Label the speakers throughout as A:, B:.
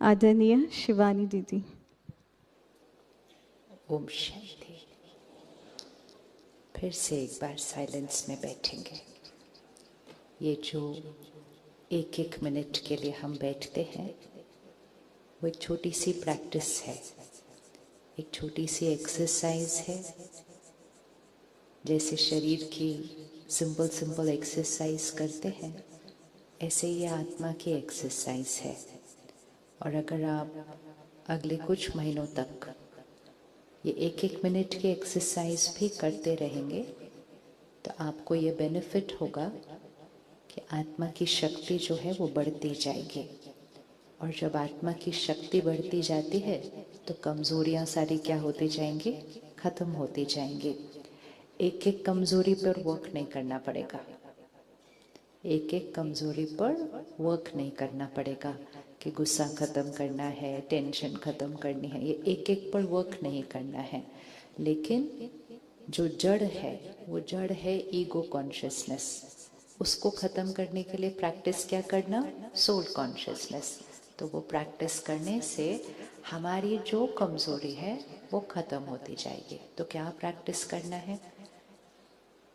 A: आदरणीय शिवानी दीदी।
B: ओम शांति। फिर से एक बार साइलेंस में बैठेंगे। ये जो एक एक मिनट के लिए हम बैठते हैं वो एक छोटी सी प्रैक्टिस है, एक छोटी सी एक्सरसाइज है। जैसे शरीर की सिंपल सिंपल एक्सरसाइज करते हैं, ऐसे ही आत्मा की एक्सरसाइज है। और अगर आप अगले कुछ महीनों तक ये एक एक मिनट की एक्सरसाइज भी करते रहेंगे तो आपको ये बेनिफिट होगा कि आत्मा की शक्ति जो है वो बढ़ती जाएगी। और जब आत्मा की शक्ति बढ़ती जाती है तो कमज़ोरियाँ सारी क्या होती जाएंगी, ख़त्म होती जाएंगी। एक एक कमज़ोरी पर वर्क नहीं करना पड़ेगा, एक एक कमज़ोरी पर वर्क नहीं करना पड़ेगा कि गुस्सा ख़त्म करना है, टेंशन ख़त्म करनी है, ये एक एक पर वर्क नहीं करना है। लेकिन जो जड़ है वो जड़ है ईगो कॉन्शियसनेस। उसको ख़त्म करने के लिए प्रैक्टिस क्या करना, सोल कॉन्शियसनेस। तो वो प्रैक्टिस करने से हमारी जो कमज़ोरी है वो ख़त्म होती जाएगी। तो क्या प्रैक्टिस करना है,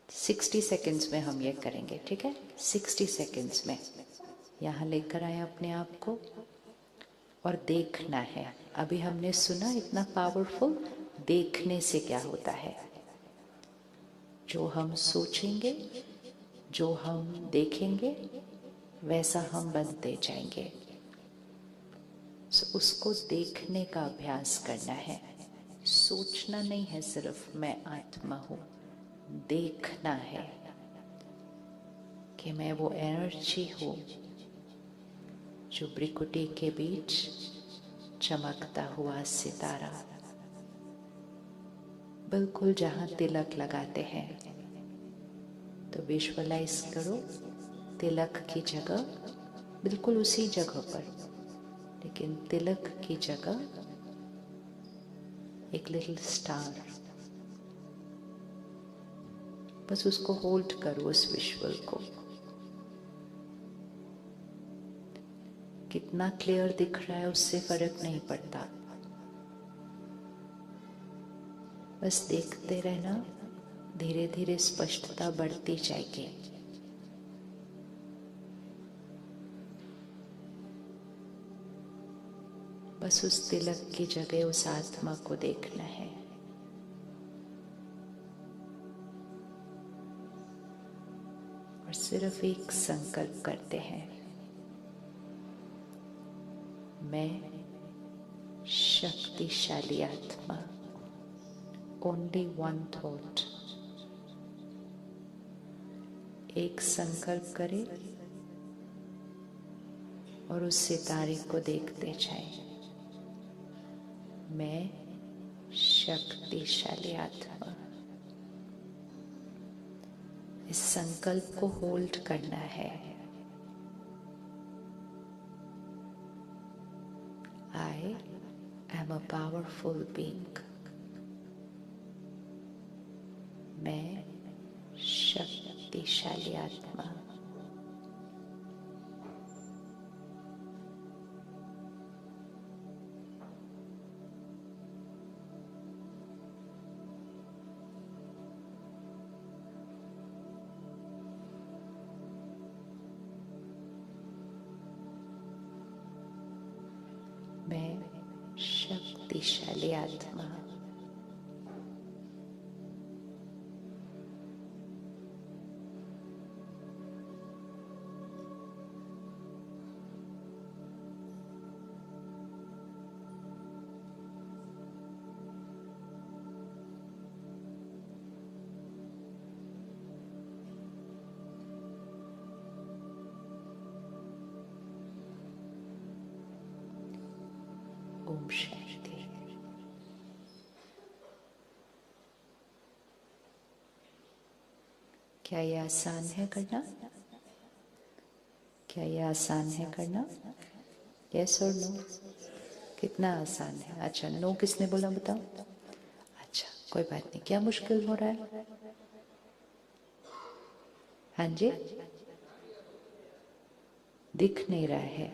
B: 60 सेकेंड्स में हम ये करेंगे, ठीक है। 60 सेकेंड्स में यहाँ लेकर आए अपने आप को और देखना है। अभी हमने सुना इतना पावरफुल, देखने से क्या होता है, जो हम सोचेंगे, जो हम देखेंगे वैसा हम बनते जाएंगे। उसको देखने का अभ्यास करना है। सोचना नहीं है सिर्फ मैं आत्मा हूँ, देखना है कि मैं वो एनर्जी हूँ जो भ्रिकुटी के बीच चमकता हुआ सितारा, बिल्कुल जहाँ तिलक लगाते हैं। तो विजुअलाइज करो तिलक की जगह, बिल्कुल उसी जगह पर, लेकिन तिलक की जगह एक लिटिल स्टार। बस उसको होल्ड करो, उस विजुअल को। कितना क्लियर दिख रहा है उससे फर्क नहीं पड़ता, बस देखते रहना, धीरे धीरे स्पष्टता बढ़ती जाएगी। बस उस तिलक की जगह उस आत्मा को देखना है। और सिर्फ एक संकल्प करते हैं, मैं शक्तिशाली आत्मा। Only one thought. एक संकल्प करें और उस सितारे को देखते जाएं, मैं शक्तिशाली आत्मा। इस संकल्प को होल्ड करना है। आई एम अ पावरफुल बीइंग। मैं शक्तिशाली आत्मा। मैं शक्तिशाली आत्मा। ओम शांति। क्या ये आसान है करना? क्या ये आसान है करना? यस और नो? कितना आसान है? अच्छा, नो किसने बोला बताओ? अच्छा, कोई बात नहीं। क्या मुश्किल हो रहा है? हाँ जी, दिख नहीं रहा है।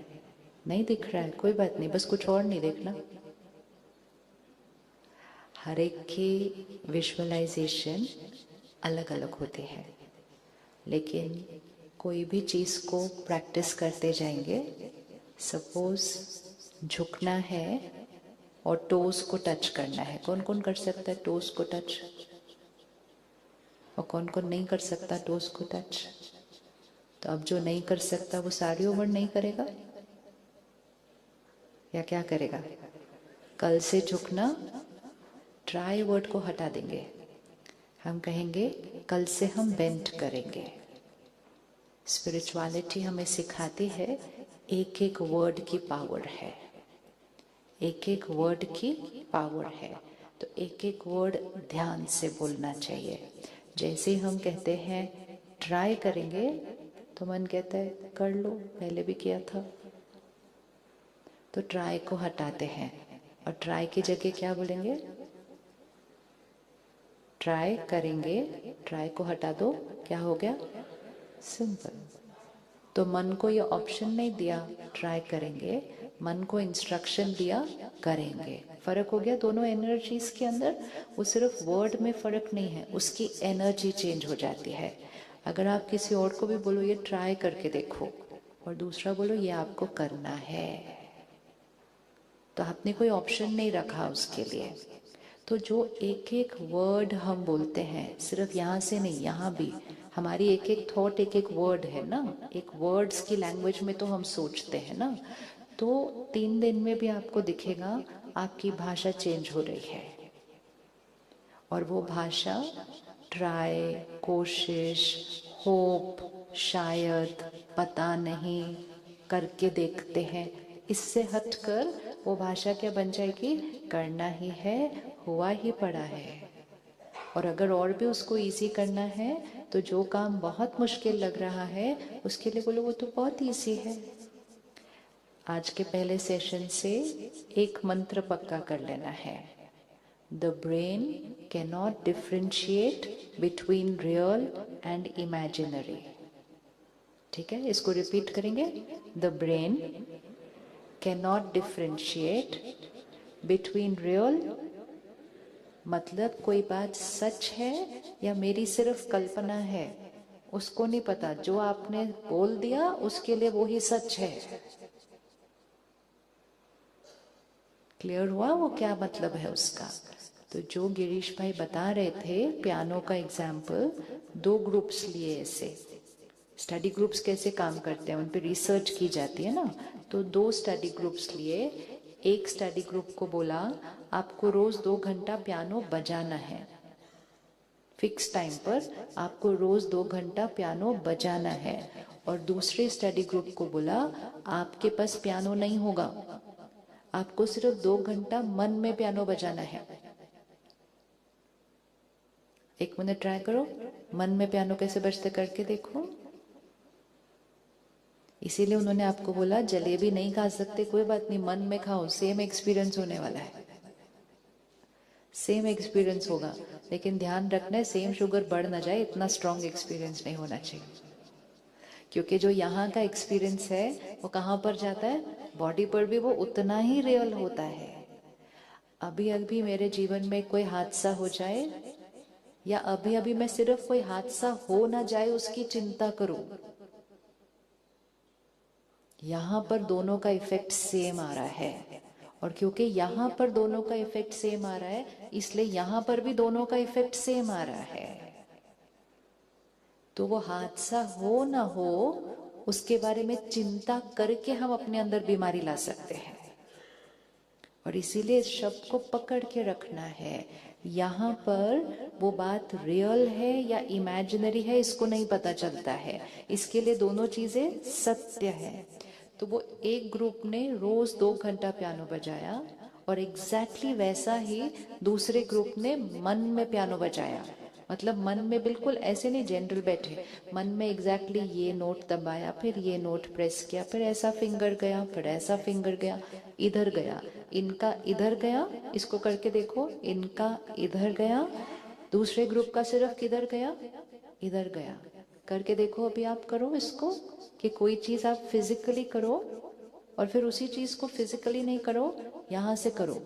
B: नहीं दिख रहा है, कोई बात नहीं, बस कुछ और नहीं देखना। हर एक की विजुअलाइजेशन अलग अलग होती है, लेकिन कोई भी चीज़ को प्रैक्टिस करते जाएंगे, सपोज झुकना है और टोज को टच करना है, कौन कौन कर सकता है टोज को टच, और कौन कौन नहीं कर सकता टोज को टच? तो अब जो नहीं कर सकता वो सारी उम्र नहीं करेगा, या क्या करेगा? कल से झुकना, ट्राई वर्ड को हटा देंगे, हम कहेंगे कल से हम बेंड करेंगे। स्पिरिचुअलिटी हमें सिखाती है एक एक वर्ड की पावर है, एक एक वर्ड की पावर है, तो एक एक वर्ड ध्यान से बोलना चाहिए। जैसे हम कहते हैं ट्राई करेंगे, तो मन कहता है कर लो, पहले भी किया था, तो ट्राई को हटाते हैं और ट्राई की जगह क्या बोलेंगे? ट्राई करेंगे, ट्राई को हटा दो, क्या हो गया? सिंपल। तो मन को ये ऑप्शन नहीं दिया ट्राई करेंगे, मन को इंस्ट्रक्शन दिया करेंगे। फर्क हो गया दोनों एनर्जीज के अंदर। वो सिर्फ वर्ड में फर्क नहीं है, उसकी एनर्जी चेंज हो जाती है। अगर आप किसी और को भी बोलो ये ट्राई करके देखो, और दूसरा बोलो ये आपको करना है, तो आपने कोई ऑप्शन नहीं रखा उसके लिए। तो जो एक एक वर्ड हम बोलते हैं, सिर्फ यहाँ से नहीं, यहाँ भी हमारी एक एक थॉट एक एक वर्ड है ना, एक वर्ड्स की लैंग्वेज में तो हम सोचते हैं ना। तो 3 दिन में भी आपको दिखेगा आपकी भाषा चेंज हो रही है, और वो भाषा ट्राई, कोशिश, होप, शायद, पता नहीं, करके देखते हैं, इससे हटकर वो भाषा क्या बन जाएगी? करना ही है, हुआ ही पड़ा है। और अगर और भी उसको इजी करना है, तो जो काम बहुत मुश्किल लग रहा है उसके लिए बोलो वो तो बहुत इजी है। आज के पहले सेशन से एक मंत्र पक्का कर लेना है, the brain can not differentiate between real and imaginary. ठीक है, इसको रिपीट करेंगे, the brain can not differentiate between real, मतलब कोई बात सच है या मेरी सिर्फ कल्पना है, उसको नहीं पता, जो आपने बोल दिया उसके लिए वो ही सच है। क्लियर हुआ वो क्या मतलब है उसका? तो जो गिरीश भाई बता रहे थे पियानो का एग्जाम्पल, 2 ग्रुप्स लिए ऐसे, स्टडी ग्रुप्स कैसे काम करते हैं उन पे रिसर्च की जाती है ना, तो 2 स्टडी ग्रुप्स लिए। एक स्टडी ग्रुप को बोला आपको रोज 2 घंटा पियानो बजाना है, फिक्स टाइम पर आपको रोज 2 घंटा पियानो बजाना है। और दूसरे स्टडी ग्रुप को बोला आपके पास पियानो नहीं होगा, आपको सिर्फ 2 घंटा मन में पियानो बजाना है। 1 मिनट ट्राई करो, मन में पियानो कैसे बजते करके देखो। इसीलिए उन्होंने आपको बोला जलेबी नहीं खा सकते, कोई बात नहीं, मन में खाओ, सेम एक्सपीरियंस होने वाला है, सेम एक्सपीरियंस होगा। लेकिन ध्यान रखना है सेम शुगर बढ़ ना जाए, इतना स्ट्रॉन्ग एक्सपीरियंस नहीं होना चाहिए, क्योंकि जो यहाँ का एक्सपीरियंस है वो कहाँ पर जाता है? बॉडी पर भी वो उतना ही रियल होता है। अभी अभी मेरे जीवन में कोई हादसा हो जाए, या अभी अभी मैं सिर्फ कोई हादसा हो ना जाए उसकी चिंता करूं, यहाँ पर दोनों का इफेक्ट सेम आ रहा है। और क्योंकि यहाँ पर दोनों का इफेक्ट सेम आ रहा है, इसलिए यहाँ पर भी दोनों का इफेक्ट सेम आ रहा है। तो वो हादसा हो ना हो उसके बारे में चिंता करके हम अपने अंदर बीमारी ला सकते हैं। और इसीलिए इस शब्द को पकड़ के रखना है, यहाँ पर वो बात रियल है या इमेजिनरी है इसको नहीं पता चलता है, इसके लिए दोनों चीजें सत्य है। तो वो एक ग्रुप ने रोज 2 घंटा पियानो बजाया, और एग्जैक्टली वैसा ही दूसरे ग्रुप ने मन में पियानो बजाया। मतलब मन में बिल्कुल ऐसे नहीं जनरल बैठे, मन में एग्जैक्टली ये नोट दबाया, फिर ये नोट प्रेस किया, फिर ऐसा फिंगर गया, फिर ऐसा फिंगर गया, इधर गया, इनका इधर गया, इसको करके देखो, इनका इधर गया, दूसरे ग्रुप का सिर्फ किधर गया? इधर गया। करके देखो, अभी आप करो इसको, कि कोई चीज आप फिजिकली करो और फिर उसी चीज को फिजिकली नहीं करो, यहाँ से करो।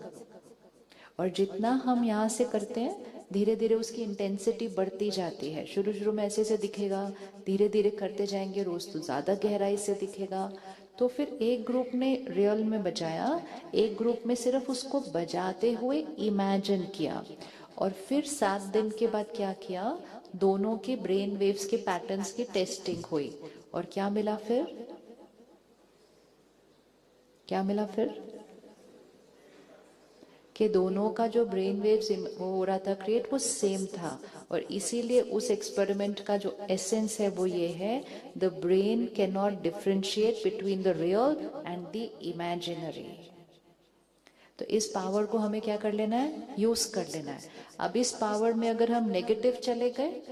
B: और जितना हम यहाँ से करते हैं धीरे धीरे उसकी इंटेंसिटी बढ़ती जाती है। शुरू शुरू में ऐसे दिखेगा, धीरे धीरे करते जाएंगे रोज तो ज्यादा गहराई से दिखेगा। तो फिर एक ग्रुप ने रियल में बजाया, एक ग्रुप में सिर्फ उसको बजाते हुए इमेजिन किया। और फिर 7 दिन के बाद क्या किया, दोनों के ब्रेन वेव्स के पैटर्न्स की टेस्टिंग हुई। और क्या मिला फिर, क्या मिला फिर कि दोनों का जो ब्रेन वेव्स हो रहा था क्रिएट, वो सेम था। और इसीलिए उस एक्सपेरिमेंट का जो एसेंस है वो ये है, the brain can not differentiate between the real and the imaginary. तो इस पावर को हमें क्या कर लेना है, यूज कर लेना है। अब इस पावर में अगर हम नेगेटिव चले गए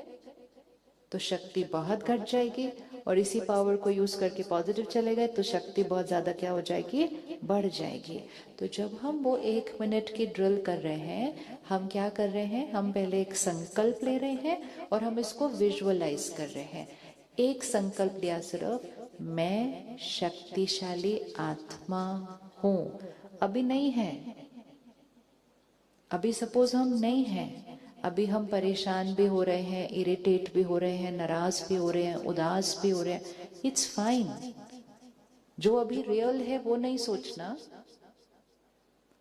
B: तो शक्ति बहुत घट जाएगी, और इसी पावर को यूज करके पॉजिटिव चले गए तो शक्ति बहुत ज्यादा क्या हो जाएगी, बढ़ जाएगी। तो जब हम वो 1 मिनट की ड्रिल कर रहे हैं, हम क्या कर रहे हैं, हम पहले एक संकल्प ले रहे हैं और हम इसको विजुअलाइज कर रहे हैं। एक संकल्प लिया सिर्फ, मैं शक्तिशाली आत्मा हूं। अभी नहीं है, अभी सपोज हम नहीं हैं, अभी हम परेशान भी हो रहे हैं, इरिटेट भी हो रहे हैं, नाराज भी हो रहे हैं, उदास भी हो रहे हैं, इट्स फाइन। जो अभी रियल है वो नहीं सोचना,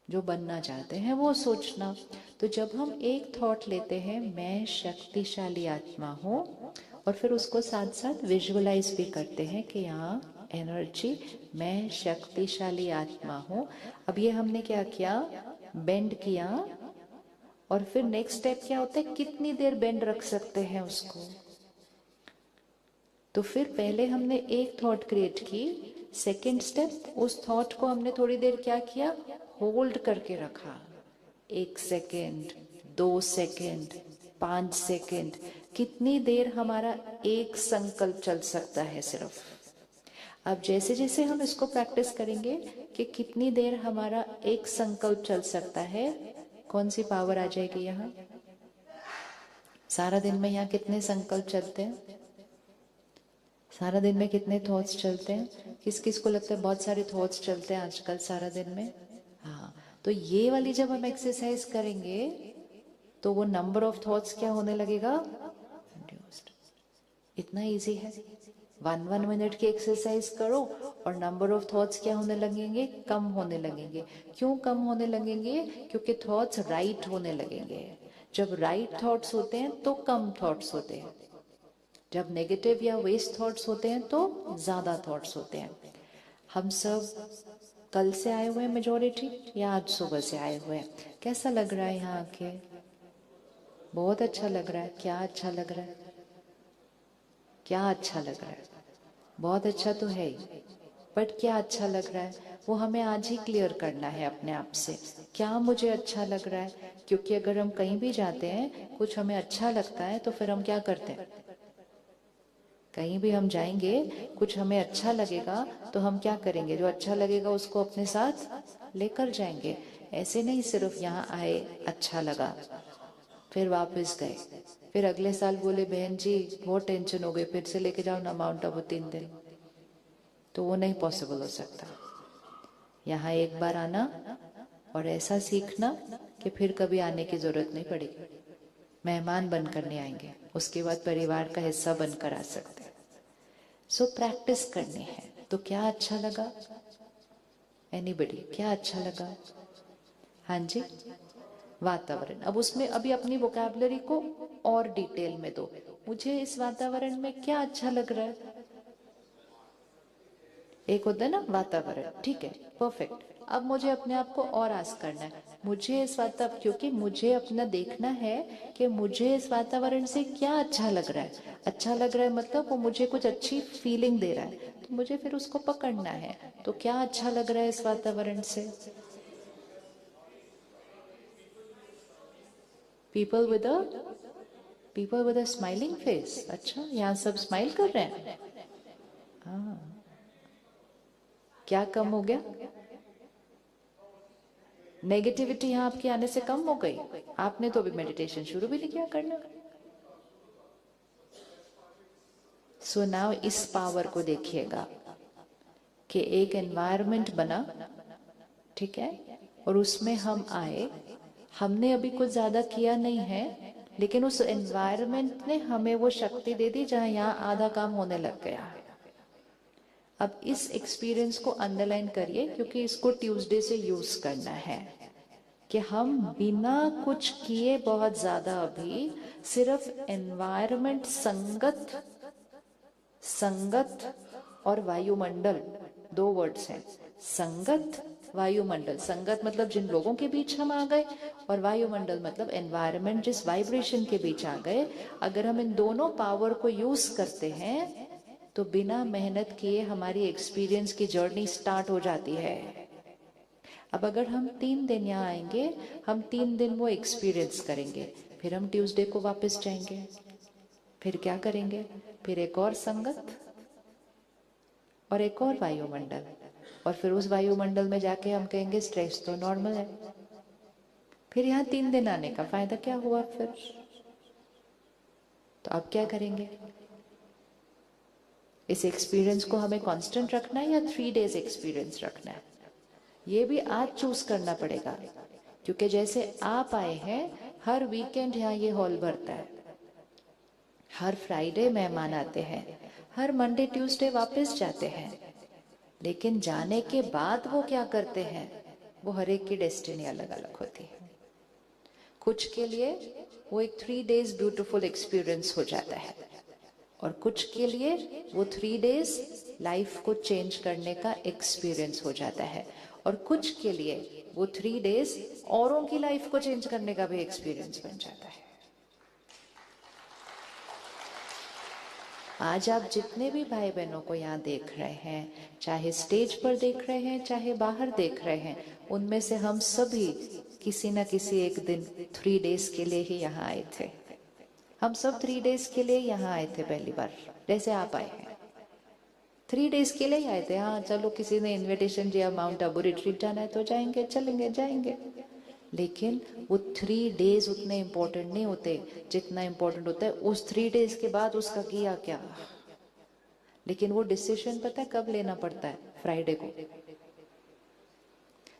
B: जो बनना चाहते हैं वो सोचना। तो जब हम एक थॉट लेते हैं, मैं शक्तिशाली आत्मा हूं, और फिर उसको साथ साथ विजुअलाइज भी करते हैं कि यहाँ एनर्जी, मैं शक्तिशाली आत्मा हूं। अब ये हमने क्या किया, बेंड किया। और फिर नेक्स्ट स्टेप क्या होता है, कितनी देर बेंड रख सकते हैं उसको। तो फिर पहले हमने एक थॉट क्रिएट की, सेकंड स्टेप उस थॉट को हमने थोड़ी देर क्या किया, होल्ड करके रखा। 1 सेकेंड, 2 सेकेंड, 5 सेकेंड, कितनी देर हमारा एक संकल्प चल सकता है सिर्फ। अब जैसे जैसे हम इसको प्रैक्टिस करेंगे कि कितनी देर हमारा एक संकल्प चल सकता है, कौन सी पावर आ जाएगी यहाँ। सारा दिन में यहाँ कितने संकल्प चलते हैं, सारा दिन में कितने थॉट्स चलते हैं, किस किस को लगता है बहुत सारे थॉट्स चलते हैं आजकल सारा दिन में। हाँ, तो ये वाली जब हम एक्सरसाइज करेंगे तो वो नंबर ऑफ थॉट्स क्या होने लगेगा, reduced। इतना इजी है। 1 मिनट की एक्सरसाइज करो और नंबर ऑफ थॉट्स क्या होने लगेंगे, कम होने लगेंगे। क्यों कम होने लगेंगे, क्योंकि थॉट्स राइट होने लगेंगे। जब राइट थॉट्स होते हैं तो कम थॉट्स होते हैं, जब नेगेटिव या वेस्ट थॉट्स होते हैं तो ज्यादा थॉट्स होते हैं। हम सब कल से आए हुए हैं मेजोरिटी, या आज सुबह से आए हुए हैं, कैसा लग रहा है यहाँ आके, बहुत अच्छा लग रहा है। क्या अच्छा लग रहा है, क्या अच्छा लग रहा है, बहुत अच्छा तो है ही, बट क्या अच्छा लग रहा है वो हमें आज ही क्लियर करना है अपने आप से। क्या मुझे अच्छा लग रहा है, क्योंकि अगर हम कहीं भी जाते हैं कुछ हमें अच्छा लगता है तो फिर हम क्या करते हैं, कहीं भी हम जाएंगे कुछ हमें अच्छा लगेगा तो हम क्या करेंगे, जो अच्छा लगेगा उसको अपने साथ लेकर जाएंगे। ऐसे नहीं सिर्फ यहाँ आए, अच्छा लगा, फिर वापस गए, फिर अगले साल बोले बहन जी बहुत टेंशन हो गई, फिर से लेके जाओ ना माउंट आबू 3 दिन, तो वो नहीं पॉसिबल हो सकता। यहाँ एक बार आना और ऐसा सीखना कि फिर कभी आने की जरूरत नहीं पड़ेगी, मेहमान बनकर नहीं आएंगे, उसके बाद परिवार का हिस्सा बनकर आ सकते हैं। सो प्रैक्टिस करनी है। तो क्या अच्छा लगा, एनीबडी, क्या अच्छा लगा, हाँ जी, वातावरण। अब उसमें अभी अपनी वोकैबुलरी को और डिटेल में दो, मुझे इस वातावरण में क्या अच्छा लग रहा है। एक होता है ना वातावरण, ठीक है, परफेक्ट। अब मुझे अपने आप को और आस्क करना है, मुझे इस वातावरण, क्योंकि मुझे अपना देखना है कि मुझे इस वातावरण से क्या अच्छा लग रहा है। अच्छा लग रहा है मतलब वो मुझे कुछ अच्छी फीलिंग दे रहा है, तो मुझे फिर उसको पकड़ना है। तो क्या अच्छा लग रहा है इस वातावरण से, people with a, people with a smiling face. अच्छा, यहाँ सब स्माइल कर रहे हैं। हाँ, क्या कम हो गया, नेगेटिविटी यहाँ आपके आने से कम हो गई। आपने तो अभी मेडिटेशन शुरू भी नहीं किया करना। सो नाउ इस पावर को देखिएगा, कि एक एनवायरनमेंट बना, ठीक है, और उसमें हम आए। हमने अभी कुछ ज्यादा किया नहीं है, लेकिन उस एनवायरनमेंट ने हमें वो शक्ति दे दी जहां यहाँ आधा काम होने लग गया। अब इस एक्सपीरियंस को अंडरलाइन करिए, क्योंकि इसको ट्यूसडे से यूज करना है कि हम बिना कुछ किए बहुत ज्यादा अभी सिर्फ एनवायरनमेंट, संगत और वायुमंडल, दो वर्ड्स हैं। संगत, वायुमंडल। संगत मतलब जिन लोगों के बीच हम आ गए, और वायुमंडल मतलब एनवायरनमेंट, जिस वाइब्रेशन के बीच आ गए। अगर हम इन दोनों पावर को यूज करते हैं तो बिना मेहनत किए हमारी एक्सपीरियंस की जर्नी स्टार्ट हो जाती है। अब अगर हम 3 दिन यहाँ आएंगे, हम 3 दिन वो एक्सपीरियंस करेंगे, फिर हम ट्यूसडे को वापस जाएंगे, फिर क्या करेंगे, फिर एक और संगत और एक और वायुमंडल, और फिर उस वायुमंडल में जाके हम कहेंगे स्ट्रेस तो नॉर्मल है। फिर यहाँ 3 दिन आने का फायदा क्या हुआ फिर? तो अब क्या करेंगे? इस एक्सपीरियंस को हमें कांस्टेंट रखना है या 3 डेज एक्सपीरियंस रखना है? ये भी आज चूज करना पड़ेगा, क्योंकि जैसे आप आए हैं, हर वीकेंड यहाँ ये हॉल भरता है, हर फ्राइडे मेहमान आते हैं, हर मंडे ट्यूसडे वापस जाते हैं, लेकिन जाने के बाद वो क्या करते हैं, वो हर एक की डेस्टिनी अलग अलग होती है। कुछ के लिए वो एक 3 डेज ब्यूटीफुल एक्सपीरियंस हो जाता है, और कुछ के लिए वो 3 डेज लाइफ को चेंज करने का एक्सपीरियंस हो जाता है, और कुछ के लिए वो 3 डेज औरों की लाइफ को चेंज करने का भी एक्सपीरियंस बन जाता है। आज आप जितने भी भाई बहनों को यहाँ देख रहे हैं, चाहे स्टेज पर देख रहे हैं, चाहे बाहर देख रहे हैं, उनमें से हम सभी किसी न किसी एक दिन 3 डेज के लिए ही यहाँ आए थे। हम सब 3 डेज के लिए यहाँ आए थे पहली बार, जैसे आप आए हैं 3 डेज के लिए आए थे। हाँ चलो, किसी ने इनविटेशन दिया माउंट आबू रिट्रीट जाना है तो जाएंगे, चलेंगे, जाएंगे, लेकिन वो 3 डेज उतने इंपॉर्टेंट नहीं होते जितना इंपॉर्टेंट होता है उस 3 डेज के बाद उसका किया क्या। लेकिन वो डिसीजन पता है कब लेना पड़ता है? फ्राइडे को,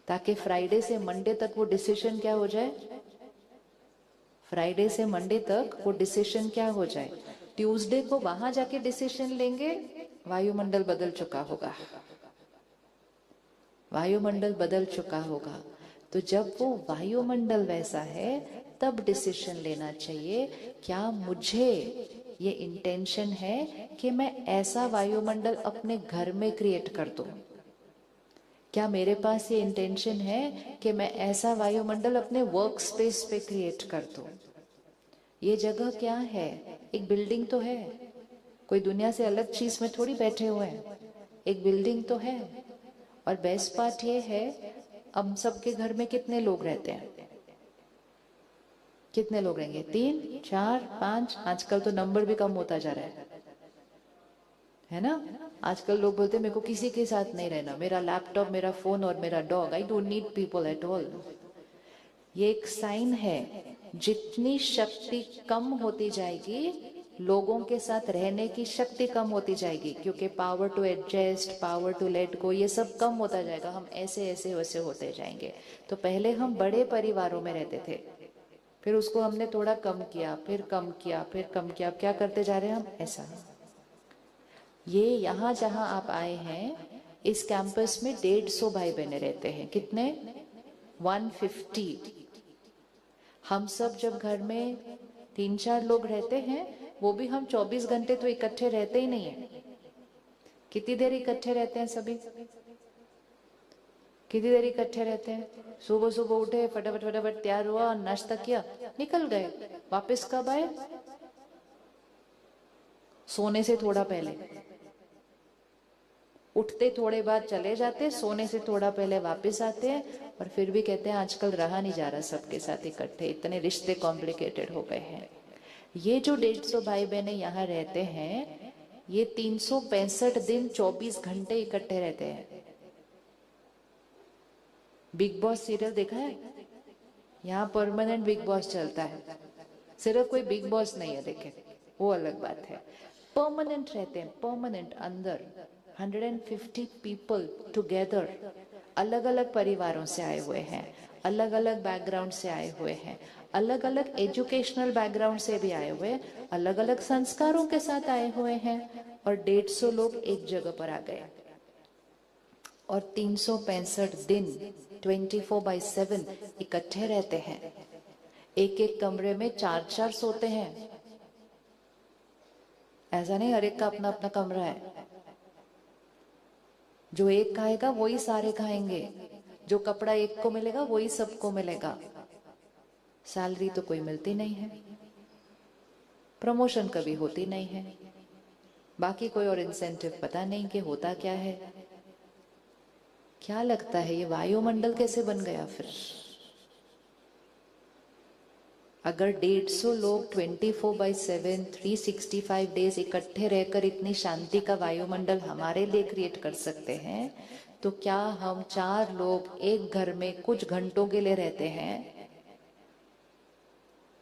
B: ताकि फ्राइडे से मंडे तक वो डिसीजन क्या हो जाए, फ्राइडे से मंडे तक वो डिसीजन क्या हो जाए। ट्यूसडे को वहां जाके डिसीजन लेंगे, वायुमंडल बदल चुका होगा, वायुमंडल बदल चुका होगा। तो जब वो वायुमंडल वैसा है तब डिसीजन लेना चाहिए, क्या मुझे ये इंटेंशन है कि मैं ऐसा वायुमंडल अपने घर में क्रिएट कर दूं? क्या मेरे पास ये इंटेंशन है कि मैं ऐसा वायुमंडल अपने वर्क स्पेस पे क्रिएट कर दूं? ये जगह क्या है? एक बिल्डिंग तो है, कोई दुनिया से अलग चीज में थोड़ी बैठे हुए हैं, एक बिल्डिंग तो है। और बेस्ट पार्ट ये है, अब सबके घर में कितने लोग रहते हैं? कितने लोग रहेंगे? 3, 4, 5, आजकल तो नंबर भी कम होता जा रहा है ना? आजकल लोग बोलते हैं मेरे को किसी के साथ नहीं रहना, मेरा लैपटॉप, मेरा फोन और मेरा dog, I don't need people at all. ये एक साइन है, जितनी शक्ति कम होती जाएगी, लोगों के साथ रहने की शक्ति कम होती जाएगी, क्योंकि power to adjust, power to let go, ये सब कम होता जाएगा, हम ऐसे ऐसे वैसे होते जाएंगे। तो पहले हम बड़े परिवारों में रहते थे, फिर उसको हमने थोड़ा कम किया, फिर कम किया, फिर कम किया, अब क्या करते जा रहे हैं हम? ऐसा। ये यहाँ जहां आप आए हैं, इस कैंपस में 150 भाई बहने रहते हैं। कितने? 150। हम सब जब घर में 3-4 लोग रहते हैं, वो भी हम 24 घंटे तो इकट्ठे रहते ही नहीं है। कितनी देर इकट्ठे रहते हैं सभी? कितनी देर इकट्ठे रहते हैं? सुबह सुबह उठे, फटाफट फटाफट तैयार हुआ, नाश्ता किया, निकल गए। वापस कब आए? सोने से थोड़ा पहले। उठते थोड़े बाद चले जाते, सोने से थोड़ा पहले वापस आते हैं, और फिर भी कहते हैं आजकल रहा नहीं जा रहा सबके साथ इकट्ठे, इतने रिश्ते कॉम्प्लिकेटेड हो गए हैं। ये जो 150 भाई बहने यहाँ रहते हैं, ये 365 दिन 24 घंटे इकट्ठे रहते हैं। बिग बॉस सीरियल देखा है? यहाँ परमानेंट बिग बॉस चलता है, सिर्फ कोई बिग बॉस नहीं है, देखे वो अलग बात है। परमानेंट रहते हैं, परमानेंट अंदर 150 पीपल टुगेदर, अलग अलग परिवारों से आए हुए हैं, अलग अलग बैकग्राउंड से आए हुए हैं, अलग अलग एजुकेशनल बैकग्राउंड से भी आए हुए, अलग अलग संस्कारों के साथ आए हुए हैं, और 150 लोग एक जगह पर आ गए। और 365 दिन 24/7 इकट्ठे रहते हैं। एक एक कमरे में 4-4 सोते हैं। ऐसा नहीं हर एक का अपना अपना कमरा है। जो एक खाएगा वही सारे खाएंगे, जो कपड़ा एक को मिलेगा वही सबको मिलेगा। सैलरी तो कोई मिलती नहीं है, प्रमोशन कभी होती नहीं है, बाकी कोई और इंसेंटिव पता नहीं कि होता क्या है। क्या लगता है ये वायुमंडल कैसे बन गया फिर? अगर 150 लोग 24/7 365 डेज इकट्ठे रहकर इतनी शांति का वायुमंडल हमारे लिए क्रिएट कर सकते हैं, तो क्या हम 4 लोग एक घर में कुछ घंटों के लिए रहते हैं,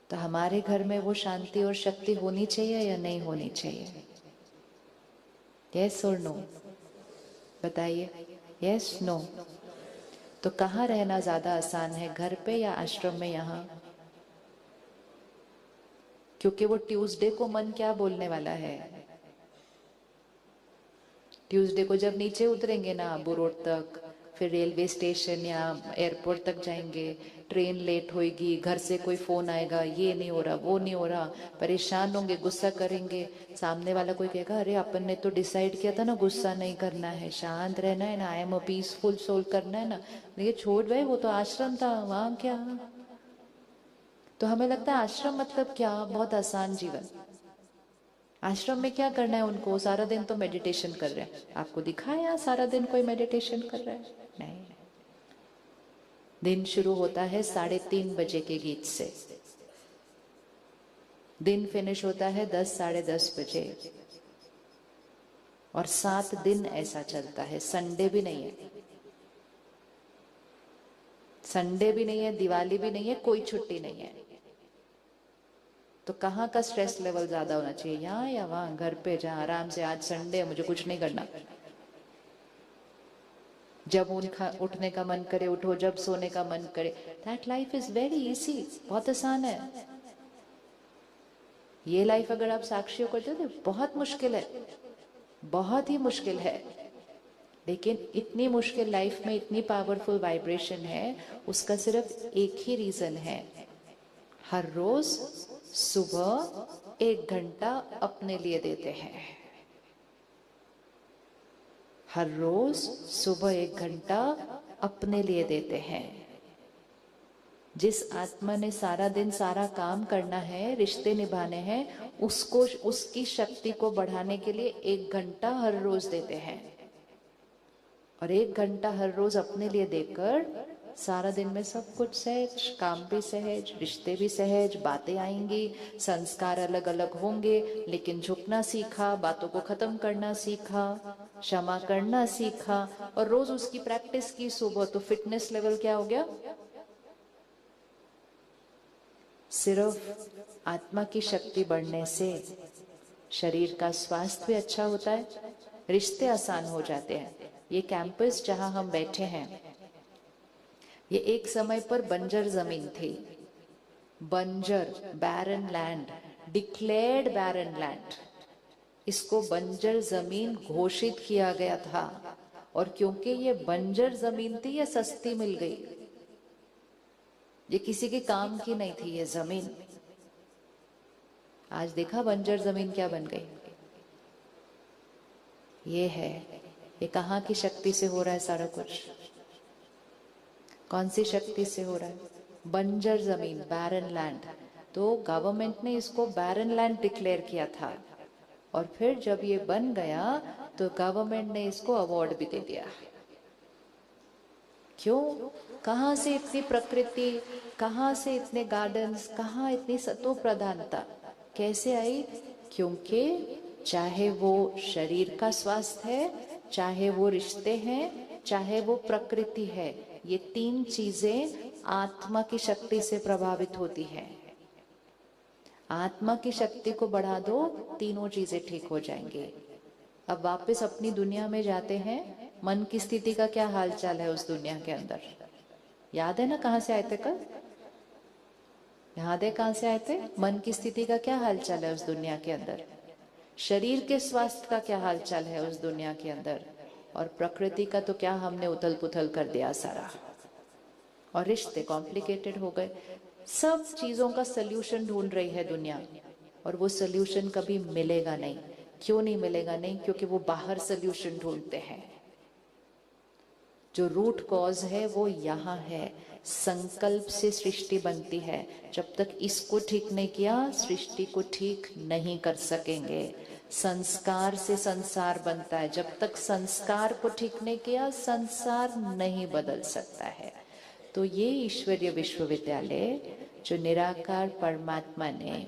B: तो हमारे घर में वो शांति और शक्ति होनी चाहिए या नहीं होनी चाहिए? यस और नो बताइए। Yes no. तो कहाँ रहना ज्यादा आसान है, घर पे या आश्रम में? यहाँ, क्योंकि वो ट्यूसडे को मन क्या बोलने वाला है? ट्यूसडे को जब नीचे उतरेंगे ना आबू रोड तक, फिर रेलवे स्टेशन या एयरपोर्ट तक जाएंगे, ट्रेन लेट होएगी, घर से कोई फोन आएगा, ये नहीं हो रहा वो नहीं हो रहा, परेशान होंगे, गुस्सा करेंगे। सामने वाला कोई कहेगा अरे अपन ने तो डिसाइड किया था ना गुस्सा नहीं करना है, शांत रहना है ना, I am a peaceful soul करना है ना। ये छोड़ भाई, वो तो आश्रम था, वहां क्या। तो हमें लगता है आश्रम मतलब क्या, बहुत आसान जीवन। आश्रम में क्या करना है उनको, सारा दिन तो मेडिटेशन कर रहे हैं। आपको दिखा है यहाँ सारा दिन कोई मेडिटेशन कर रहा है? नहीं। दिन शुरू होता है 3:30 बजे के गीत से, दिन फिनिश होता है 10 साढ़े 10 बजे, और 7 दिन ऐसा चलता है। संडे भी नहीं है, संडे भी नहीं है, दिवाली भी नहीं है, कोई छुट्टी नहीं है। तो कहाँ का स्ट्रेस लेवल ज्यादा होना चाहिए, यहाँ या वहां? घर पे जहाँ आराम से आज संडे है मुझे कुछ नहीं करना, जब उठने का मन करे उठो, जब सोने का मन करे। That life is very easy, बहुत आसान है। ये लाइफ अगर आप साक्षियों करते हो तो बहुत मुश्किल है, बहुत ही मुश्किल है। लेकिन इतनी मुश्किल लाइफ में इतनी पावरफुल वाइब्रेशन है, उसका सिर्फ एक ही रीजन है। हर रोज सुबह 1 घंटा अपने लिए देते हैं। हर रोज सुबह 1 घंटा अपने लिए देते हैं। जिस आत्मा ने सारा दिन सारा काम करना है, रिश्ते निभाने हैं, उसको उसकी शक्ति को बढ़ाने के लिए 1 घंटा हर रोज देते हैं। और 1 घंटा हर रोज अपने लिए देकर सारा दिन में सब कुछ सहज, काम भी सहज, रिश्ते भी सहज, बातें आएंगी, संस्कार अलग अलग होंगे, लेकिन झुकना सीखा, बातों को खत्म करना सीखा, क्षमा करना सीखा, और रोज उसकी प्रैक्टिस की सुबह, तो फिटनेस लेवल क्या हो गया? सिर्फ आत्मा की शक्ति बढ़ने से शरीर का स्वास्थ्य भी अच्छा होता है, रिश्ते आसान हो जाते हैं। ये कैंपस जहां हम बैठे हैं, ये एक समय पर बंजर जमीन थी। बंजर, barren land, declared barren land. इसको बंजर जमीन घोषित किया गया था, और क्योंकि ये बंजर जमीन थी, ये सस्ती मिल गई। ये किसी के काम की नहीं थी ये जमीन। आज देखा बंजर जमीन क्या बन गई। ये है, ये कहाँ की शक्ति से हो रहा है सारा कुछ? कौन सी शक्ति से हो रहा है? बंजर जमीन, बैरन लैंड। तो गवर्नमेंट ने इसको बैरन लैंड डिक्लेयर किया था, और फिर जब ये बन गया तो गवर्नमेंट ने इसको अवार्ड भी दे दिया। क्यों? कहाँ से इतनी प्रकृति, कहाँ से इतने गार्डन्स, कहाँ इतनी सतो प्रधानता कैसे आई? क्योंकि चाहे वो शरीर का स्वास्थ्य है, चाहे वो रिश्ते हैं, चाहे वो प्रकृति है, ये 3 चीजें आत्मा की शक्ति से प्रभावित होती है। आत्मा की शक्ति को बढ़ा दो, तीनों चीजें ठीक हो जाएंगी। अब वापस अपनी दुनिया में जाते हैं, मन की स्थिति का क्या हाल चाल है उस दुनिया के अंदर? याद है ना कहाँ से आए थे कल? याद है कहाँ से आए थे? मन की स्थिति का क्या हाल चाल है उस दुनिया के अंदर? शरीर के स्वास्थ्य का क्या हाल चाल है उस दुनिया के अंदर? और प्रकृति का तो क्या हमने उथल पुथल कर दिया सारा, और रिश्ते कॉम्प्लिकेटेड हो गए। सब चीजों का सल्यूशन ढूंढ रही है दुनिया, और वो सल्यूशन कभी मिलेगा नहीं। क्यों नहीं मिलेगा? नहीं, क्योंकि वो बाहर सल्यूशन ढूंढते हैं। जो रूट कॉज है वो यहाँ है। संकल्प से सृष्टि बनती है। जब तक इसको ठीक नहीं किया, सृष्टि को ठीक नहीं कर सकेंगे। संस्कार से संसार बनता है। जब तक संस्कार को ठीक नहीं किया, संसार नहीं बदल सकता है। तो ये ईश्वरीय विश्वविद्यालय जो निराकार परमात्मा ने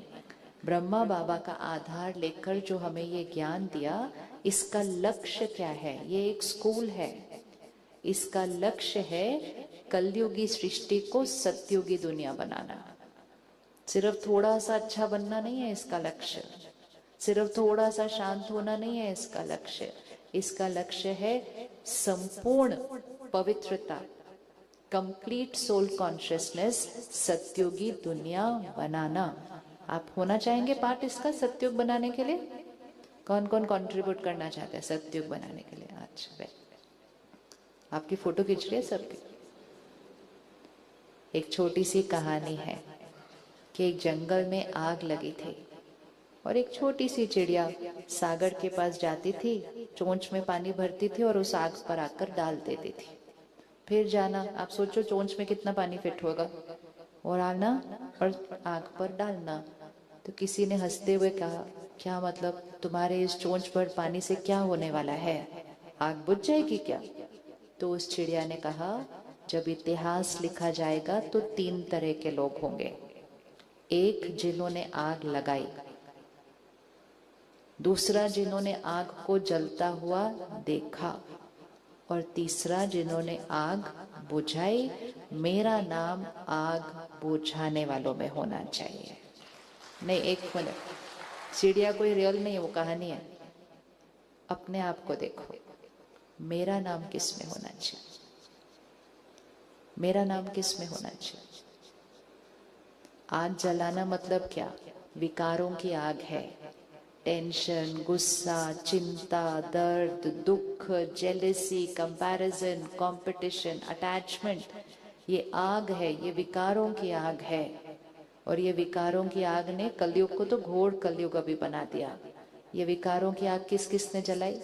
B: ब्रह्मा बाबा का आधार लेकर जो हमें ये ज्ञान दिया, इसका लक्ष्य क्या है? ये एक स्कूल है। इसका लक्ष्य है कलयुगी सृष्टि को सतयुगी दुनिया बनाना। सिर्फ थोड़ा सा अच्छा बनना नहीं है इसका लक्ष्य, सिर्फ थोड़ा सा शांत होना नहीं है इसका लक्ष्य। इसका लक्ष्य है संपूर्ण पवित्रता, कंप्लीट सोल कॉन्शियसनेस, सतयुगी दुनिया बनाना। आप होना चाहेंगे पार्ट इसका सतयुग बनाने के लिए? कौन कौन कंट्रीब्यूट करना चाहते हैं सतयुग बनाने के लिए? अच्छा, आपकी फोटो खींच रही है सबकी। एक छोटी सी कहानी है कि एक जंगल में आग लगी थी और एक छोटी सी चिड़िया सागर के पास जाती थी, चोंच में पानी भरती थी और उस आग पर आकर डाल देती थी। फिर जाना, आप सोचो चोंच में कितना पानी फिट होगा, और आना और आग पर डालना। तो किसी ने हंसते हुए कहा, क्या मतलब, तुम्हारे इस चोंच भर पानी से क्या होने वाला है? आग बुझ जाएगी क्या? तो उस चिड़िया ने कहा, जब इतिहास लिखा जाएगा तो 3 तरह के लोग होंगे। एक जिन्होंने आग लगाई, दूसरा जिन्होंने आग को जलता हुआ देखा, और तीसरा जिन्होंने आग बुझाई। मेरा नाम आग बुझाने वालों में होना चाहिए। नहीं, एक मिनट, चिड़िया कोई रियल नहीं है, वो कहानी है। अपने आप को देखो, मेरा नाम किस में होना चाहिए? मेरा नाम किस में होना चाहिए? आग जलाना मतलब क्या? विकारों की आग है। टेंशन, गुस्सा, चिंता, दर्द, दुख, जेलेसी, कंपैरिजन, कंपटीशन, अटैचमेंट, ये आग है, ये विकारों की आग है। और ये विकारों की आग ने कलयुग को तो घोर कलयुग अभी बना दिया। ये विकारों की आग किस किसने जलाई?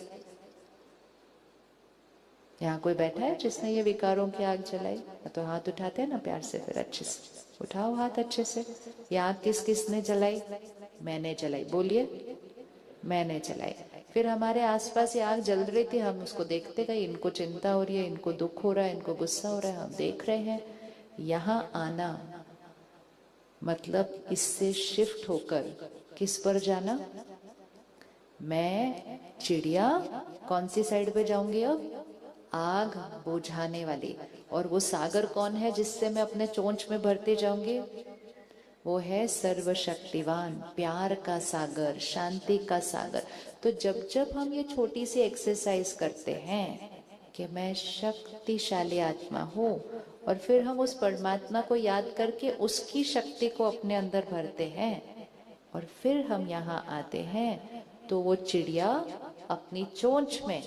B: यहाँ कोई बैठा है जिसने ये विकारों की आग जलाई? तो हाथ उठाते हैं ना प्यार से, फिर अच्छे से उठाओ हाथ अच्छे से। ये आग किस किसने जलाई? मैंने जलाई। बोलिए, मैंने जलाई। फिर हमारे आसपास ये आग जल रही थी, हम उसको देखते गए। इनको चिंता हो रही है, इनको दुख हो रहा है, इनको गुस्सा हो रहा है, हम देख रहे हैं। यहाँ आना मतलब इससे शिफ्ट होकर किस पर जाना? मैं चिड़िया कौन सी साइड पे जाऊंगी अब? आग बुझाने वाली। और वो सागर कौन है जिससे मैं अपने चोंच में भरते जाऊंगी? वो है सर्वशक्तिवान, प्यार का सागर, शांति का सागर। तो जब जब हम ये छोटी सी एक्सरसाइज करते हैं कि मैं शक्तिशाली आत्मा हूँ, और फिर हम उस परमात्मा को याद करके उसकी शक्ति को अपने अंदर भरते हैं, और फिर हम यहाँ आते हैं, तो वो चिड़िया अपनी चोंच में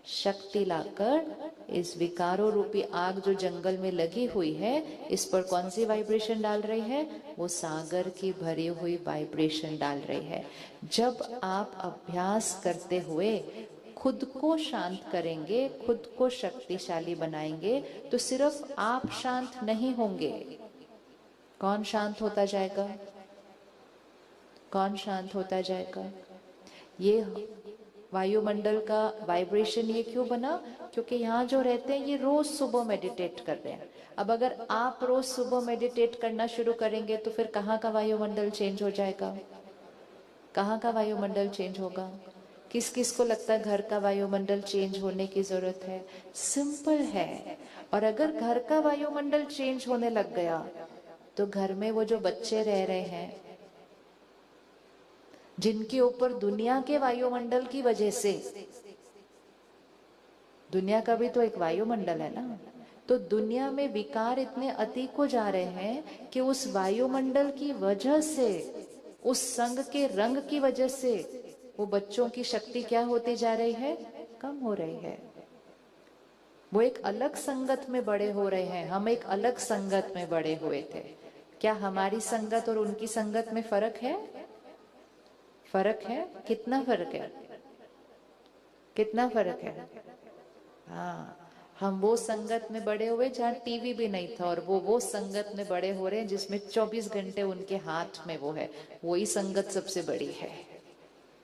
B: शक्ति लाकर इस विकारों रूपी आग जो जंगल में लगी हुई है, इस पर कौन सी वाइब्रेशन डाल रही है? वो सागर की भरी हुई वाइब्रेशन डाल रही है। जब आप अभ्यास करते हुए खुद को शांत करेंगे, खुद को शक्तिशाली बनाएंगे, तो सिर्फ आप शांत नहीं होंगे। कौन शांत होता जाएगा? कौन शांत होता जाएगा? ये वायुमंडल का वाइब्रेशन ये क्यों बना? क्योंकि यहाँ जो रहते हैं ये रोज सुबह मेडिटेट कर रहे हैं। अब अगर आप रोज सुबह मेडिटेट करना शुरू करेंगे तो फिर कहाँ का वायुमंडल चेंज हो जाएगा? कहाँ का वायुमंडल चेंज होगा? किस किस को लगता है घर का वायुमंडल चेंज होने की जरूरत है? सिंपल है। और अगर घर का वायुमंडल चेंज होने लग गया तो घर में वो जो बच्चे रह रहे हैं, जिनके ऊपर दुनिया के वायुमंडल की वजह से, दुनिया का भी तो एक वायुमंडल है ना, तो दुनिया में विकार इतने अतिक हो जा रहे हैं कि उस वायुमंडल की वजह से, उस संग के रंग की वजह से वो बच्चों की शक्ति क्या होती जा रही है, कम हो रही है। वो एक अलग संगत में बड़े हो रहे हैं, हम एक अलग संगत में बड़े हुए थे। क्या हमारी संगत और उनकी संगत में फर्क है? फर्क है? कितना फर्क है? कितना फर्क है? हाँ, हम वो संगत में बड़े हुए जहाँ टीवी भी नहीं था, और वो संगत में बड़े हो रहे हैं जिसमें 24 घंटे उनके हाथ में वो है। वही संगत सबसे बड़ी है।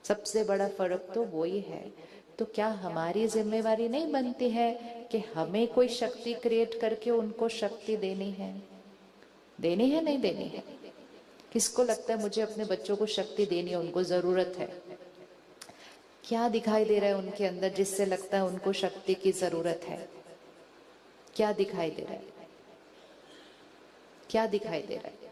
B: सबसे बड़ा फर्क तो वही है। तो क्या हमारी जिम्मेवारी नहीं बनती है कि हमें कोई शक्ति क्रिएट करके उनको शक्ति देनी है? देनी है, नहीं देनी है? किसको लगता है मुझे अपने बच्चों को शक्ति देनी है, उनको जरूरत है? क्या दिखाई दे रहा है उनके अंदर जिससे लगता है उनको शक्ति की जरूरत है? क्या दिखाई दे रहा है? क्या दिखाई दे रहा है?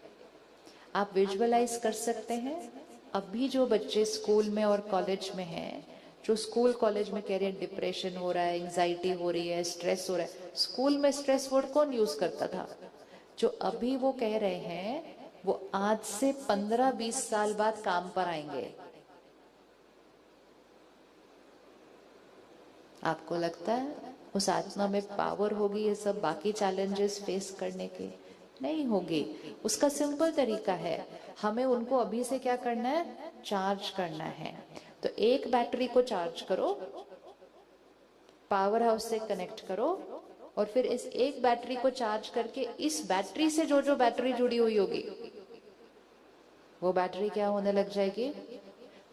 B: आप विजुअलाइज कर सकते हैं? अभी जो बच्चे स्कूल में और कॉलेज में हैं, जो स्कूल कॉलेज में कह रहे हैं डिप्रेशन हो रहा है, एंजाइटी हो रही है, स्ट्रेस हो रहा है, स्कूल में स्ट्रेस वर्ड कौन यूज करता था? जो अभी वो कह रहे हैं वो आज से 15-20 साल बाद काम पर आएंगे। आपको लगता है उस आत्मा में पावर होगी ये सब बाकी चैलेंजेस फेस करने के? नहीं होगी। उसका सिंपल तरीका है, हमें उनको अभी से क्या करना है, चार्ज करना है। तो एक बैटरी को चार्ज करो, पावर हाउस से कनेक्ट करो, और फिर इस एक बैटरी को चार्ज करके इस बैटरी से जो जो बैटरी जुड़ी हुई होगी वो बैटरी क्या होने लग जाएगी।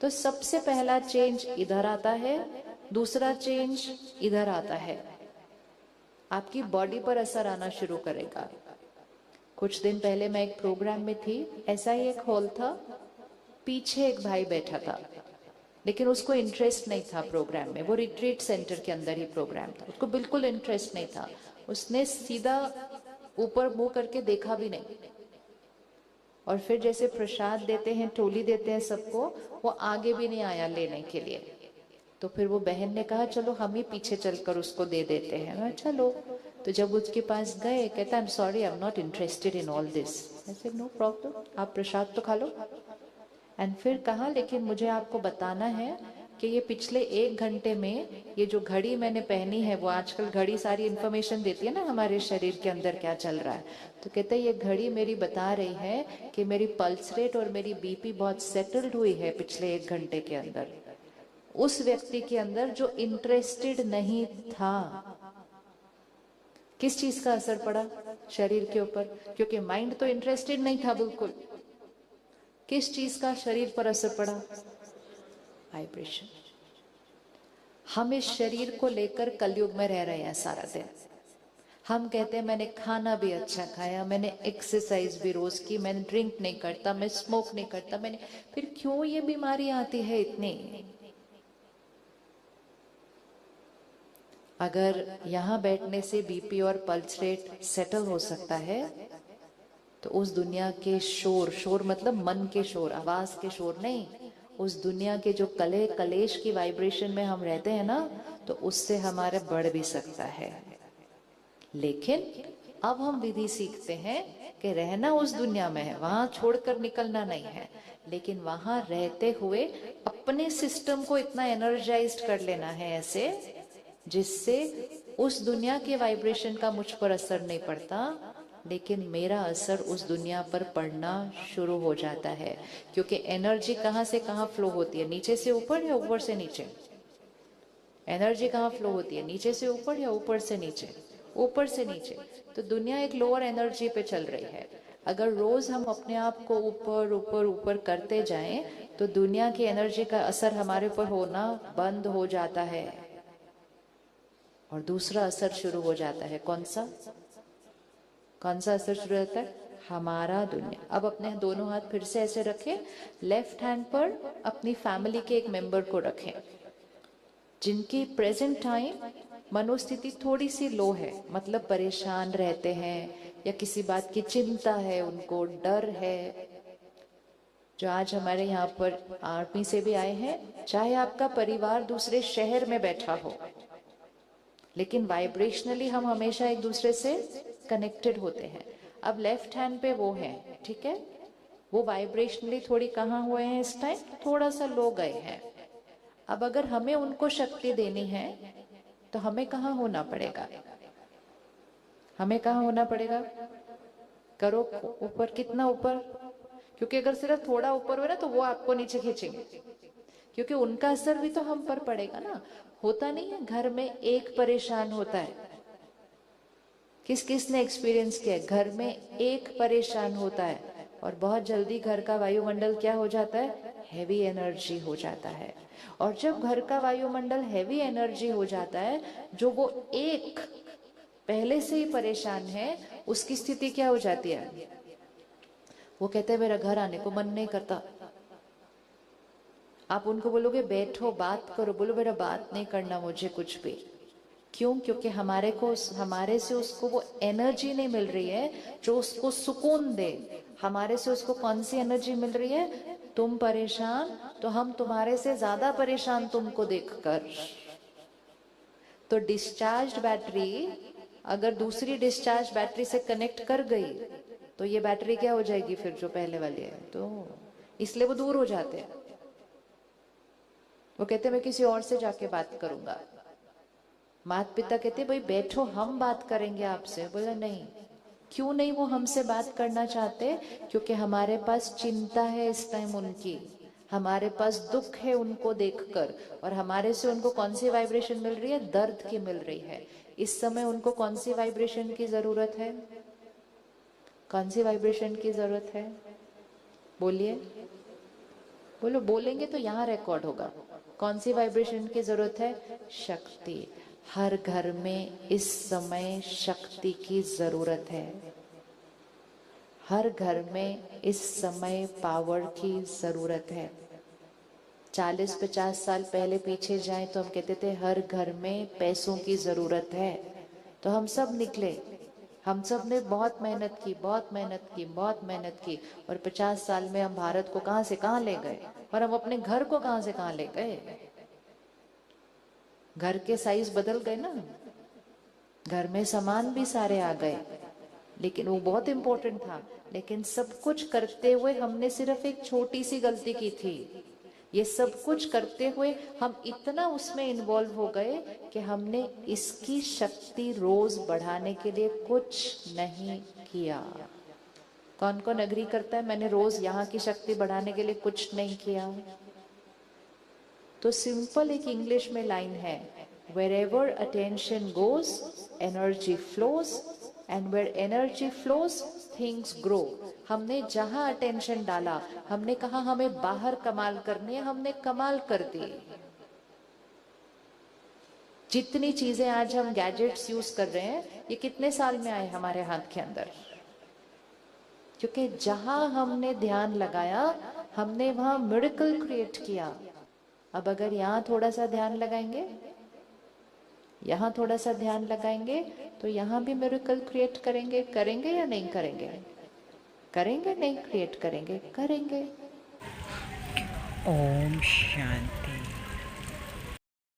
B: तो सबसे पहला चेंज इधर आता है, दूसरा चेंज इधर आता है, आपकी बॉडी पर असर आना शुरू करेगा। कुछ दिन पहले मैं एक प्रोग्राम में थी, ऐसा ही एक हॉल था, पीछे एक भाई बैठा था, लेकिन उसको इंटरेस्ट नहीं था प्रोग्राम में। वो रिट्रीट सेंटर के अंदर ही प्रोग्राम था, उसको बिल्कुल इंटरेस्ट नहीं था। उसने सीधा ऊपर मुंह करके देखा भी नहीं, और फिर जैसे प्रसाद देते हैं, टोली देते हैं सबको, वो आगे भी नहीं आया लेने के लिए। तो फिर वो बहन ने कहा चलो हम ही पीछे चलकर उसको दे देते हैं। मैं चलो, तो जब उसके पास गए, कहता I am sorry, I am not interested in all this. ऐसे नो प्रॉब्लम, आप प्रसाद तो खा लो। एंड फिर कहा लेकिन मुझे आपको बताना है कि ये पिछले 1 घंटे में ये जो घड़ी मैंने पहनी है, वो आजकल घड़ी सारी इंफॉर्मेशन देती है ना हमारे शरीर के अंदर क्या चल रहा है। तो कहते हैं ये घड़ी मेरी बता रही है कि मेरी पल्स रेट और मेरी बीपी बहुत सेटल्ड हुई है पिछले 1 घंटे के अंदर। उस व्यक्ति के अंदर जो इंटरेस्टेड नहीं था, किस चीज का असर पड़ा शरीर के ऊपर? क्योंकि माइंड तो इंटरेस्टेड नहीं था बिल्कुल। किस चीज का शरीर पर असर पड़ा? वाइब्रेशन। हम इस शरीर को लेकर कलयुग में रह रहे हैं सारा दिन। हम कहते हैं मैंने खाना भी अच्छा खाया, मैंने एक्सरसाइज भी रोज की, मैंने ड्रिंक नहीं करता, मैं स्मोक नहीं करता, मैंने, फिर क्यों ये बीमारी आती है इतनी? अगर यहाँ बैठने से बीपी और पल्स रेट सेटल हो सकता है, तो उस दुनिया के शोर, शोर मतलब मन के शोर, आवाज के शोर नहीं, उस दुनिया के जो कले कलेश की वाइब्रेशन में हम रहते हैं ना, तो उससे हमारे बढ़ भी सकता है। लेकिन अब हम विधि सीखते हैं कि रहना उस दुनिया में है, वहां छोड़कर निकलना नहीं है, लेकिन वहां रहते हुए अपने सिस्टम को इतना एनर्जाइज्ड कर लेना है ऐसे, जिससे उस दुनिया के वाइब्रेशन का मुझ पर असर नहीं पड़ता, लेकिन मेरा असर उस दुनिया पर पड़ना शुरू हो जाता है। क्योंकि एनर्जी कहाँ से कहाँ फ्लो होती है, नीचे से ऊपर या ऊपर से नीचे? एनर्जी कहाँ फ्लो होती है, नीचे से ऊपर या ऊपर से नीचे? ऊपर से नीचे। तो दुनिया एक लोअर एनर्जी पे चल रही है। अगर रोज हम अपने आप को ऊपर ऊपर ऊपर करते जाएं, तो दुनिया की एनर्जी का असर हमारे ऊपर होना बंद हो जाता है, और दूसरा असर शुरू हो जाता है। कौन सा? कौन सा असर शुरू होता है? हमारा दुनिया। अब अपने दोनों हाथ फिर से ऐसे रखें, लेफ्ट हैंड पर अपनी फैमिली के एक मेंबर को रखें जिनकी प्रेजेंट टाइम मनोस्थिति थोड़ी सी लो है, मतलब परेशान रहते हैं या किसी बात की चिंता है, उनको डर है। जो आज हमारे यहाँ पर आर्मी से भी आए हैं, चाहे आपका परिवार दूसरे शहर में बैठा हो, लेकिन वाइब्रेशनली हम हमेशा एक दूसरे से कनेक्टेड होते हैं। अब लेफ्ट हैंड पे वो है, ठीक है, वो वाइब्रेशनली थोड़ी कहाँ हुए हैं इस टाइम, थोड़ा सा लो गए हैं। अब अगर हमें उनको शक्ति देनी है तो हमें कहाँ होना पड़ेगा, हमें कहाँ होना पड़ेगा, करो ऊपर, कितना ऊपर, क्योंकि अगर सिर्फ थोड़ा ऊपर हो ना तो वो आपको नीचे खींचेंगे, क्योंकि उनका असर भी तो हम पर पड़ेगा ना। होता नहीं है घर में एक परेशान होता है, किस किस ने एक्सपीरियंस किया है, घर में एक परेशान होता है और बहुत जल्दी घर का वायुमंडल क्या हो जाता है, हैवी एनर्जी हो जाता है। और जब घर का वायुमंडल हैवी एनर्जी हो जाता है, जो वो एक पहले से ही परेशान है, उसकी स्थिति क्या हो जाती है, वो कहते हैं मेरा घर आने को मन नहीं करता। आप उनको बोलोगे बैठो बात करो, बोलो मेरा बात नहीं करना मुझे कुछ भी। क्यों? क्योंकि हमारे से उसको वो एनर्जी नहीं मिल रही है जो उसको सुकून दे। हमारे से उसको कौन सी एनर्जी मिल रही है, तुम परेशान तो हम तुम्हारे से ज्यादा परेशान तुमको देखकर। तो डिस्चार्ज बैटरी अगर दूसरी डिस्चार्ज बैटरी से कनेक्ट कर गई तो ये बैटरी क्या हो जाएगी फिर, जो पहले वाली है, तो इसलिए वो दूर हो जाते हैं। वो कहते हैं मैं किसी और से जाके बात करूंगा। माता पिता कहते भाई बैठो हम बात करेंगे आपसे, बोला नहीं। क्यों नहीं वो हमसे बात करना चाहते, क्योंकि हमारे पास चिंता है इस टाइम उनकी, हमारे पास दुख है उनको देखकर, और हमारे से उनको कौन सी वाइब्रेशन मिल रही है, दर्द की मिल रही है। इस समय उनको कौन सी वाइब्रेशन की जरूरत है, कौन सी वाइब्रेशन की जरूरत है, बोलिए, बोलो, बोलेंगे तो यहाँ रिकॉर्ड होगा। कौन सी वाइब्रेशन की जरूरत है, शक्ति। हर घर में इस समय शक्ति की जरूरत है, हर घर में इस समय पावर की जरूरत है। 40-50 साल पहले पीछे जाएं तो हम कहते थे हर घर में पैसों की जरूरत है, तो हम सब निकले, हम सब ने बहुत मेहनत की, बहुत मेहनत की, बहुत मेहनत की, और 50 साल में हम भारत को कहां से कहां ले गए, और हम अपने घर को कहां से कहां ले गए। घर के साइज बदल गए ना, घर में सामान भी सारे आ गए, लेकिन वो बहुत इंपॉर्टेंट था। लेकिन सब कुछ करते हुए हमने सिर्फ एक छोटी सी गलती की थी। ये सब कुछ करते हुए हम इतना उसमें इन्वॉल्व हो गए कि हमने इसकी शक्ति रोज बढ़ाने के लिए कुछ नहीं किया। कौन कौन एग्री करता है मैंने रोज यहाँ की शक्ति बढ़ाने के लिए कुछ नहीं किया? तो सिंपल एक इंग्लिश में लाइन है, wherever attention goes, energy flows, and where energy flows, things grow. हमने जहां अटेंशन डाला, हमने कहा हमें बाहर कमाल करनी है, हमने कमाल कर दी। जितनी चीजें आज हम गैजेट्स यूज कर रहे हैं, ये कितने साल में आए हमारे हाथ के अंदर? क्योंकि जहां हमने ध्यान लगाया, हमने वहां मिरेकल क्रिएट किया। अब अगर यहाँ थोड़ा सा ध्यान लगाएंगे, यहाँ थोड़ा सा ध्यान लगाएंगे, तो यहाँ भी मिरेकल क्रिएट करेंगे। करेंगे या नहीं करेंगे? करेंगे नहीं क्रिएट करेंगे? करेंगे।
C: ओम शांति।